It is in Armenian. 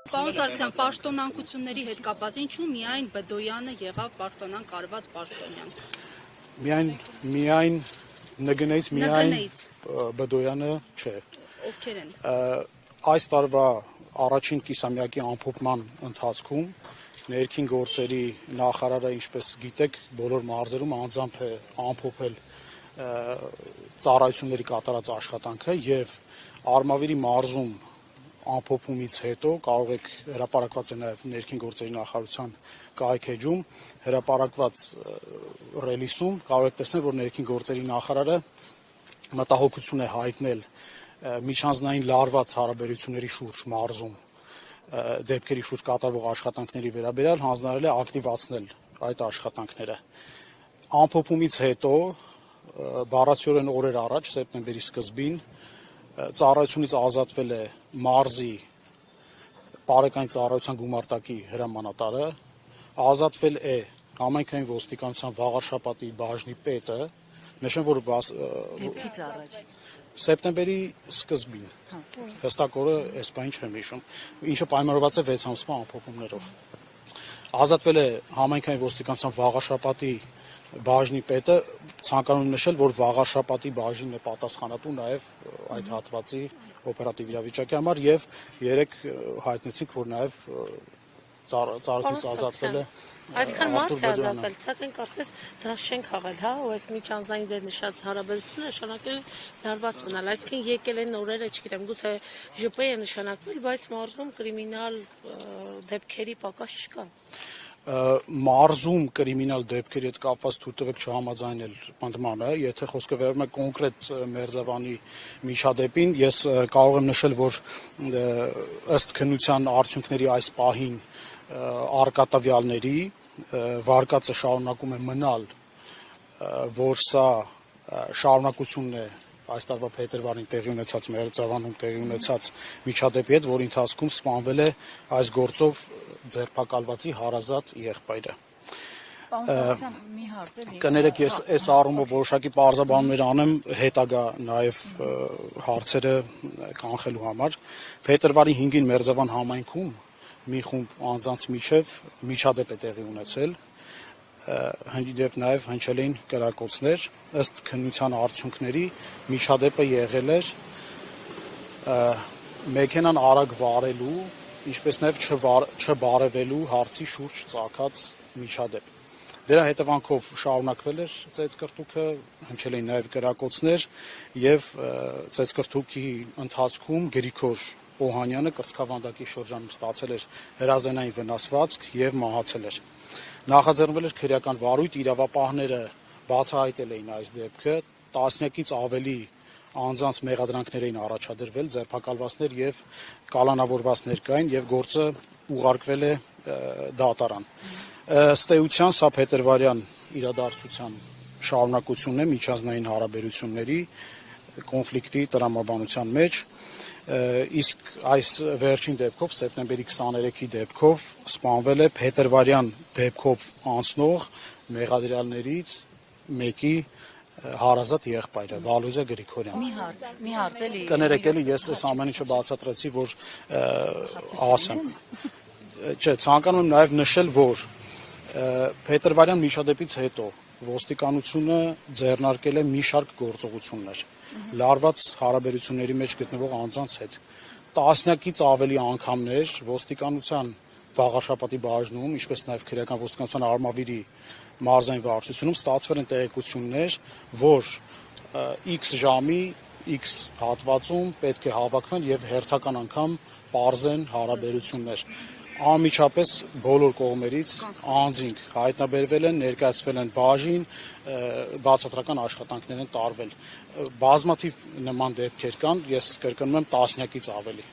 Պարոն Սարգսյան, պաշտոնանկությունների հետ կապված ինչու միայն Բդոյանը եղավ պաշտոնանկ արված Պաշտոնյան։ Միայն ՆԳՆ-ից միայն Բդոյանը չէ։ Ովքեր են։ Այս տարվա առաջին կիսամյակի ամփոփման ընթացքում ներքին գործերի նախարարը, ինչպես գիտեք, բոլոր մարզերում անձամբ է ամփոփել ծառայությունների կատարած աշխատանքը եւ Արմավիրի մարզում ամփոփումից հետո կարող եք հրապարակված է նաև ներքին գործերի նախարարության կայքեջում հրապարակված ռելիսում կարող եք տեսնել, որ ներքին գործերի նախարարը մտահոգություն է հայտնել միջանձնային լարված հարաբերությունների շուրջ մարզում դեպքերի շուրջ կատարվող աշխատանքների վերաբերյալ հանձնարարել է ակտիվացնել այդ աշխատանքները։ Ամփոփումից հետո բառացիորեն օրեր առաջ սեպտեմբերի սկզբին ծառայությունից ազատվել է մարզի բարեկային ծառայության գումարտակի հրամանատարը, ազատվել է համայնքային ոստիկանության Վաղարշապատի բաժնի պետը, նշեմ, որ դեպքից առաջ սեպտեմբերի սկզբին, հստակ օրը այս բանը չեմ հիշում, ինչը պայմանավորված է 6 ամսվա ամփոփումներով։ Ազատվել է համայնքային ոստիկանության Վաղարշապատի բաժնի պետը, ցանկանում եմ նշել, որ Վաղարշապատի բաժինն է պատասխանատու նաև այդ հատվածի օպերատիվ իրավիճակի համար եւ երեք հայտնեցինք, որ նաև ծառայությունից ազատվել է այսքան մարդ է ազատվել, սակայն կարծես դա չեն խաղալ, հա, ու այս միջանձնային ձեր նշած հարաբերությունը նշանակել լարված մնալ, այսինքն եկել են օրերը, չգիտեմ, գուցե ԺՊ է նշանակվել, բայց մարզում կրիմինալ դեպքերի պակաս չկա։ Մարզում կրիմինալ դեպքերի հետ կապված թույլ տվեք չհամաձայնել պնդմանը, եթե խոսքը վերաբերում է կոնկրետ Մերձավանի միջադեպին, ես կարող եմ նշել, որ ըստ քննության արդյունքների այս պահին արկատավյալների վարկածը շարունակում է մնալ, որ սա շարունակությունն է այս տարվա փետրվարին տեղի ունեցած Մերձավանում տեղի ունեցած միջադեպի հետ, որի ընթացքում սպանվել է այս գործով ձերբակալվածի հարազատ եղբայրը։ Կներեք, ես այս առումով որոշակի պարզաբանումներ անեմ հետագա նաև հարցերը կանխելու համար։ Փետրվարի 5-ին Մերձավան համայնքում մի խումբ անձանց միջև միջադեպ է տեղի ունեցել, եւ նաև հնչել էին կրակոցներ, ըստ քննության արդյունքների միջադեպը եղել էր մեքենան արագ վարելու, ինչպես նաև չբարևելու հարցի շուրջ ծագած միջադեպ։ Դրա հետևանքով շարունակվել էր ծեծկռտուքը, հնչել էին նաև կրակոցներ եւ ծեծկռտուքի ընթացքում Գրիգոր Օհանյանը կրծքավանդակի շրջանում ստացել էր հրազենային վնասվածք եւ մահացել էր։ Նախաձեռնվել էր քրեական վարույթ, իրավապահները բացահայտել էին այս դեպքը, տասնյակից ավելի անձանց մեղադրանքներ էին առաջադրվել, ձերբակալվածներ եւ կալանավորվածներ կային եւ գործը ուղարկվել է դատարան։ Ըստ էության սա փետրվարյան իրադարձության շարունակությունն է միջանձնային հարաբերությունների կոնֆլիկտի տրամաբանության մեջ, իսկ այս վերջին դեպքով սեպտեմբերի 23-ի դեպքով սպանվել է փետրվարյան դեպքով անցնող մեղադրյալներից մեկի հարազատ եղբայրը Վալոզա Գրիգորյան։ Մի հարց էլի։ Կներեք, էլի ես այս ամեն ինչը բացատրեցի, որ ասեմ։ Չէ, ցանկանում եմ նաև նշել, որ փետրվարյան միջադեպից հետո ոստիկանությունը ձեռնարկել է մի շարք գործողություններ լարված հարաբերությունների մեջ գտնվող անձանց հետ։ Տասնյակից ավելի անգամներ ոստիկանության Վաղարշապատի բաժնում, ինչպես նաև քրեական ոստիկանության Արմավիրի մարզային վարչությունում ստացվել են տեղեկություններ, որ X ժամի X հատվածում պետք է հավաքվեն եւ հերթական անգամ պարզեն հարաբերություններ։ Անմիջապես բոլոր կողմերից անձինք հայտնաբերվել են, ներկայացվել են բաժին, բացատրական աշխատանքներ են տարվել։ Բազմաթիվ նման դեպքեր կան, ես կրկնում եմ տասնյակից ավելի։